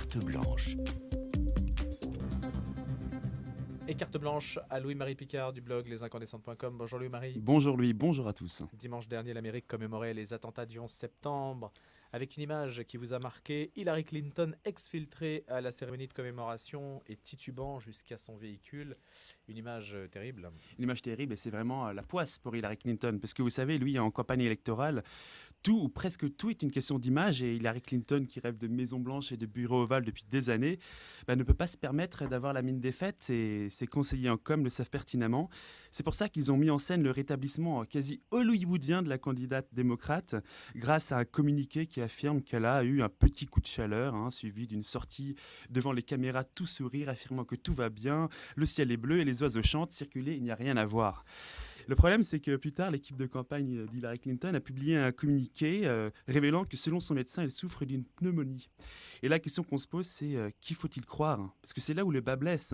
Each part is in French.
Carte blanche. Et carte blanche à Louis-Marie Picard du blog lesincandescentes.com. Bonjour Louis-Marie. Bonjour Louis, bonjour à tous. Dimanche dernier, l'Amérique commémorait les attentats du 11 septembre. Avec une image qui vous a marqué, Hillary Clinton exfiltrée à la cérémonie de commémoration et titubant jusqu'à son véhicule. Une image terrible. Une image terrible et c'est vraiment la poisse pour Hillary Clinton. Parce que vous savez, lui, en campagne électorale, tout ou presque tout est une question d'image. Et Hillary Clinton, qui rêve de Maison Blanche et de bureau ovale depuis des années, ne peut pas se permettre d'avoir la mine défaite. Et ses conseillers en com le savent pertinemment. C'est pour ça qu'ils ont mis en scène le rétablissement quasi hollywoodien de la candidate démocrate grâce à un communiqué qui affirme qu'elle a eu un petit coup de chaleur, suivi d'une sortie devant les caméras tout sourire, affirmant que tout va bien, le ciel est bleu et les oiseaux chantent, circuler, il n'y a rien à voir. Le problème, c'est que plus tard, l'équipe de campagne d'Hillary Clinton a publié un communiqué révélant que selon son médecin, elle souffre d'une pneumonie. Et la question qu'on se pose, c'est qui faut-il croire ? Parce que c'est là où le bas blesse.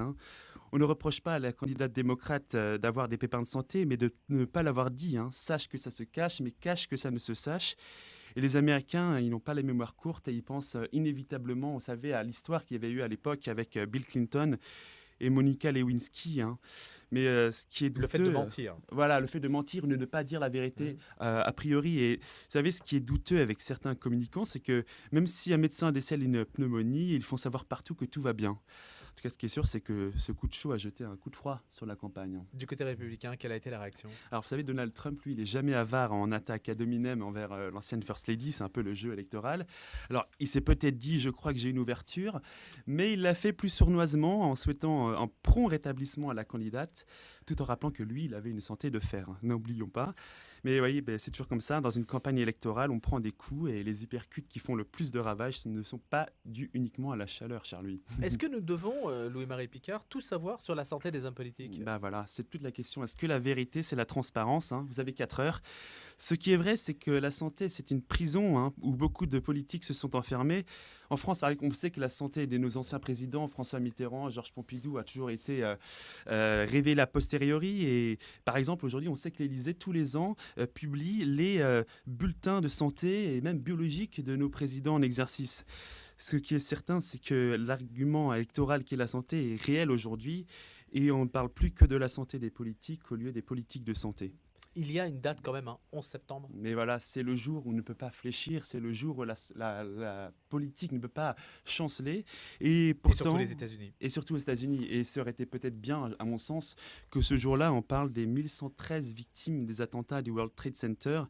On ne reproche pas à la candidate démocrate d'avoir des pépins de santé, mais de ne pas l'avoir dit. Sache que ça se cache, mais cache que ça ne se sache. Et les Américains, ils n'ont pas la mémoire courte et ils pensent inévitablement, vous savez, à l'histoire qu'il y avait eu à l'époque avec Bill Clinton et Monica Lewinsky. Mais ce qui est douteux, le fait de mentir. Voilà, le fait de mentir, ne pas dire la vérité a priori. Et vous savez, ce qui est douteux avec certains communicants, c'est que même si un médecin décèle une pneumonie, ils font savoir partout que tout va bien. En tout cas, ce qui est sûr, c'est que ce coup de chaud a jeté un coup de froid sur la campagne. Du côté républicain, quelle a été la réaction ? Alors, vous savez, Donald Trump, lui, il n'est jamais avare en attaque ad hominem envers l'ancienne First Lady. C'est un peu le jeu électoral. Alors, il s'est peut-être dit, je crois que j'ai une ouverture, mais il l'a fait plus sournoisement en souhaitant un prompt rétablissement à la candidate, tout en rappelant que lui, il avait une santé de fer. N'oublions pas. Mais vous voyez, c'est toujours comme ça. Dans une campagne électorale, on prend des coups et les hypercutes qui font le plus de ravages ne sont pas dus uniquement à la chaleur, cher Louis. Est-ce que nous devons, Louis-Marie Picard, tout savoir sur la santé des hommes politiques ? Voilà, c'est toute la question. Est-ce que la vérité, c'est la transparence ? Vous avez 4 heures. Ce qui est vrai, c'est que la santé, c'est une prison où beaucoup de politiques se sont enfermés. En France, on sait que la santé de nos anciens présidents, François Mitterrand, Georges Pompidou, a toujours été révélée a posteriori. Et par exemple, aujourd'hui, on sait que l'Élysée, tous les ans, publie les bulletins de santé et même biologiques de nos présidents en exercice. Ce qui est certain, c'est que l'argument électoral qui est la santé est réel aujourd'hui et on ne parle plus que de la santé des politiques au lieu des politiques de santé. Il y a une date quand même, 11 septembre. Mais voilà, c'est le jour où on ne peut pas fléchir, c'est le jour où la politique ne peut pas chanceler. Et surtout les États-Unis. Et surtout aux États-Unis. Et ça aurait été peut-être bien, à mon sens, que ce jour-là, on parle des 1113 victimes des attentats du World Trade Center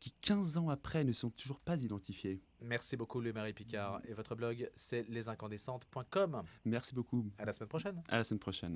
qui, 15 ans après, ne sont toujours pas identifiées. Merci beaucoup, Louis-Marie Picard. Et votre blog, c'est lesincandescentes.com. Merci beaucoup. À la semaine prochaine. À la semaine prochaine.